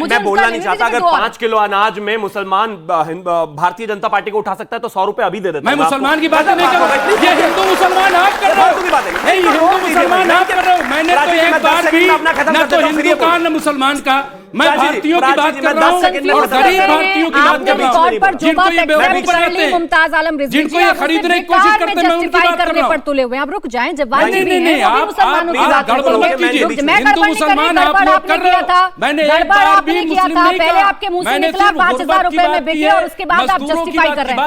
मैं बोलना नहीं चाहता, अगर 5 किलो अनाज में मुसलमान भारतीय जनता पार्टी को उठा सकता है तो 100 रुपए अभी दे देता मैं मुसलमान की बात नहीं कर रहा, ये हिंदू मुसलमान आप कर रहे हो, नहीं हिंदू मुसलमान आप कर रहे हो। मैंने तो एक बात भी न तो हिंदू का न मुसलमान का, मैं भारतीयों की बात कर रहा हूँ और गरीब भारतीयों की बात कर रहा हूँ, जिनको ये बेवकूफ बनाते हैं, मुमताज आलम रिजवी, जिनको ये खरीदने की कोशिश करते हैं, मैं उनकी बात कर रहा हूँ। तुले हुए आप रुक जाएं, जब नहीं आप गड़बड़ मत कीजिए, हिंदू मुसलमान आप लोग कर रहे हो। मैंने एक बार भी मुस्लिम नहीं पहले कहा, आपके मुंह से निकला 5,000 रुपए में बिके और उसके बाद आप जस्टिफाई कर रहे हैं।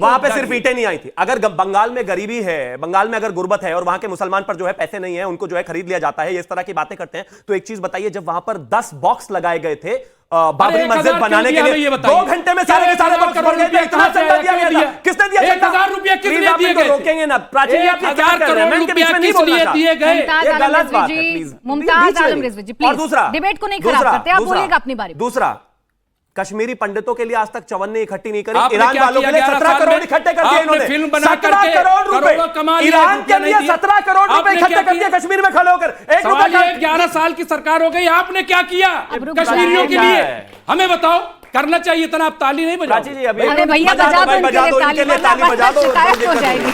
वहां पे सिर्फ ईंटें नहीं आई थी। अगर बंगाल में गरीबी है, बंगाल में अगर गुर्बत है और वहां के मुसलमान पर जो है पैसे नहीं है, उनको जो है खरीद लिया जाता है, ये इस तरह की बातें करते हैं, तो एक चीज बताइए, जब वहां पर 10 बॉक्स लगाए गए थे बाबरी मस्जिद बनाने के लिए, 2 घंटे में सारे के सारे बॉक्स भर गए थे, कहां से दिया गया था? किसने दिया? 1,000 रुपया किसने दिए गए? रोकेंगे ना प्राची, 1,000 करोड़ रुपया किस लिए दिए गए? ये गलत बात है, प्लीज। मुमताज आलम रिजवी जी, प्लीज। और दूसरा, डिबेट को नहीं खराब करते आप, बोलिएगा अपनी बारी। दूसरा, कश्मीरी पंडितों के लिए आज तक चवन्ने इकट्ठी नहीं करी, ईरान वालों के लिए 17 करोड़ इकट्ठे कर दिए इन्होंने। 17 करोड़ रुपए ईरान के लिए 17 करोड़ रुपए इकट्ठे कर दिए कश्मीर में खड़े होकर। 11 साल की सरकार हो गई, आपने क्या किया कश्मीरियों के लिए? हमें बताओ, करना चाहिए इतना, आप ताली नहीं बजाओ। जी अभी अरे भैया बजा दो, इनके लिए ताली बजा दो। हो जाएगी।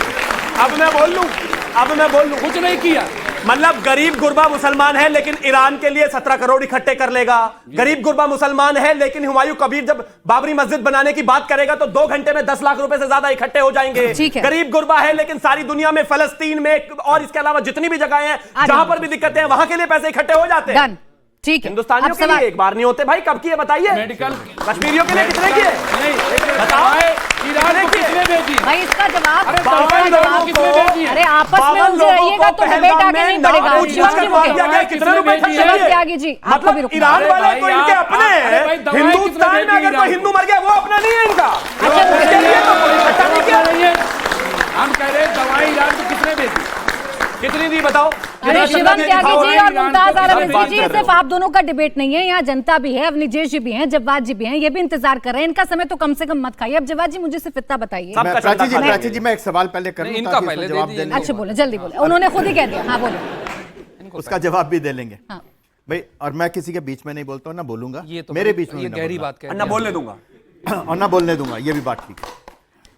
अब मैं बोल लूं, कुछ नहीं किया। मतलब गरीब गुरबा मुसलमान है लेकिन ईरान के लिए 17 करोड़ इकट्ठे कर लेगा। गरीब गुरबा मुसलमान है लेकिन हुमायूं कबीर जब बाबरी मस्जिद बनाने की बात करेगा तो 2 घंटे में 10 लाख रुपए से ज्यादा इकट्ठे हो जाएंगे। गरीब गुरबा है लेकिन सारी दुनिया में, फलस्तीन में और इसके अलावा जितनी भी जगह हैं जहां पर भी दिक्कतें हैं, वहां के लिए पैसे इकट्ठे हो जाते हैं। ठीक है, हिंदुस्तानियों के लिए एक बार नहीं होते भाई, कब किए बताइए? मेडिकल कश्मीरियों के लिए कितने किए? बताओ, ईरान को किसने भेजी? भाई इसका जवाब अरे आपस में उलझे रहिएगा तो डिबेट आगे नहीं बढ़ेगा। कितने रुपए त्यागी जी, आपको भी रुकना। ईरान वाले तो इनके अपने हैं, हिंदुस्तान में अगर कोई हिंदू मर गया वो अपना नहीं है इनका। हम कह रहे दवाई ईरान को किसने भेजी, कितनी दी बताओ? अरे शिवम त्यागी जी और मुमताज आलम रिजवी जी, सिर्फ आप दोनों का डिबेट नहीं है, यहाँ जनता भी है, अवनीजेश जी भी हैं, जवाद जी भी हैं, ये भी इंतजार कर रहे हैं। इनका समय तो कम से कम मत खाइए। अब जवाद जी मुझे सिर्फ इतना बताइए। प्राची जी मैं एक सवाल पहले करूं, इनका पहले जवाब दे लेंगे। अच्छा बोले, जल्दी बोले, उन्होंने खुद ही कह दिया। हाँ बोले, उसका जवाब भी दे लेंगे भाई। और मैं किसी के बीच में नहीं बोलता हूँ, ना बोलूंगा, मेरे बीच में गहरी बात ना बोलने दूंगा और ना बोलने दूंगा, ये भी बात ठीक है।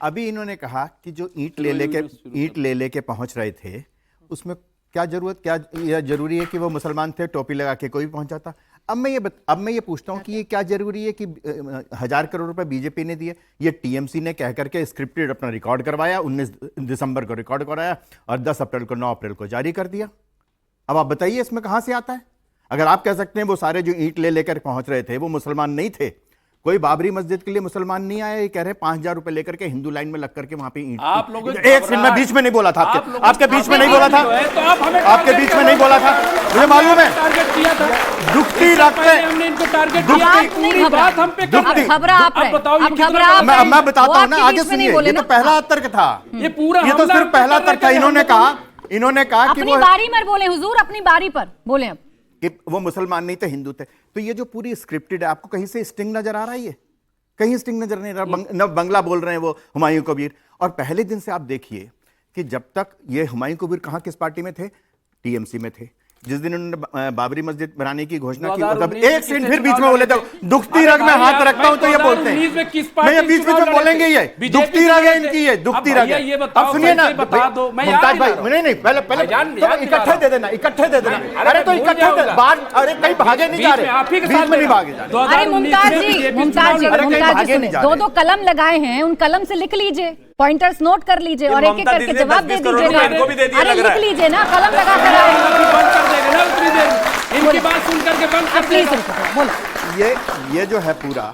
अभी इन्होंने कहा कि जो ईंट ले लेके पहुंच रहे थे, उसमें क्या जरूरत, क्या यह जरूरी है कि वो मुसलमान थे, टोपी लगा के कोई भी पहुंच जाता? अब मैं ये पूछता हूं कि ये क्या जरूरी है कि 1,000 करोड़ रुपए बीजेपी ने दिए? ये टीएमसी ने कह करके स्क्रिप्टेड अपना रिकॉर्ड करवाया, 19 दिसंबर को रिकॉर्ड कराया और 10 अप्रैल को 9 अप्रैल को जारी कर दिया। अब आप बताइए इसमें कहां से आता है? अगर आप कह सकते हैं वो सारे जो ईंट ले लेकर पहुंच रहे थे वो मुसलमान नहीं थे, कोई बाबरी मस्जिद के लिए मुसलमान नहीं आया, ये कह रहे 5,000 रुपए लेकर के हिंदू लाइन में लग करके वहां पे ईंट। आप लोगों एक सेकंड, मैं बीच में नहीं बोला था, आपके बीच में नहीं बोला था, आपके बीच में नहीं बोला था, मुझे मालूम है। टारगेट किया था, दुखती रखते हमने इनको टारगेट किया, पूरी बात हम पे मैं बताता हूँ ना, आगे सुनिए। ये तो पहला तर्क था, ये तो सिर्फ पहला तर्क था। इन्होंने कहा कि अपनी बारी पर बोले हुजूर, अपनी बारी पर बोले अब कि वो मुसलमान नहीं थे, हिंदू थे। तो ये जो पूरी स्क्रिप्टेड है, आपको कहीं से स्टिंग नजर आ रहा है? कहीं स्टिंग नजर नहीं रहा। न बंगला बोल रहे हैं वो हुमायूं कबीर। और पहले दिन से आप देखिए कि जब तक ये हुमायूं कबीर कहां किस पार्टी में थे? टीएमसी में थे। जिस दिन उन्होंने बाबरी मस्जिद बनाने की घोषणा की, एक सेकंड फिर बीच में बोले थे, दुखती रग में हाथ रखता हूं तो ये बोलते हैं, मैं ये बीच में बोलेंगे, ये दुखती रग है इनकी, ये दुखती रग है। अब सुनिए ना मुमताज भाई, नहीं पहले इकट्ठे दे देना, इकट्ठे दे देना। अरे तो इकट्ठे दे, बाहर, अरे कहीं भागे नहीं जा रहे, बीच में नहीं भागे जा रहे। अरे मुमताज जी 2 कलम लगाए हैं, उन कलम से लिख लीजिए, पॉइंटर्स नोट कर लीजिए और एक एक करके जवाब दे दीजिएगा। अरे लिख लीजिए ना, कलम लगा कर आए। इनकी बात सुन करके बंद कर देगा। ये जो है पूरा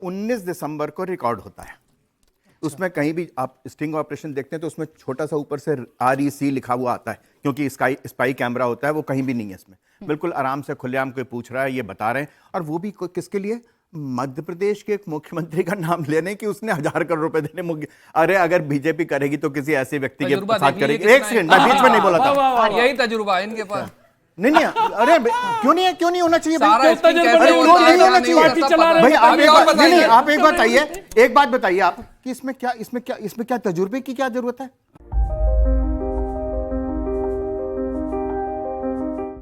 19 दिसंबर को रिकॉर्ड होता है। उसमें कहीं भी आप स्टिंग ऑपरेशन देखते हैं तो उसमें छोटा सा ऊपर से REC लिखा हुआ आता है, क्योंकि स्पाई कैमरा होता है, वो कहीं भी नहीं है इसमें। बिल्कुल आराम से खुलेआम कोई पूछ रहा है, ये बता रहे हैं। और वो भी किसके लिए? मध्य प्रदेश के एक मुख्यमंत्री का नाम लेने की उसने 1,000 करोड़ रुपए देने। अरे अगर बीजेपी करेगी तो किसी ऐसे व्यक्ति के साथ करेगी। एक सेकंड, मैं बीच में नहीं बोला था, यही तजुर्बा है इनके पास। नहीं, अरे क्यों नहीं होना चाहिए भाई? आप एक बात बताइए, आप कि इसमें क्या तजुर्बे की क्या जरूरत है?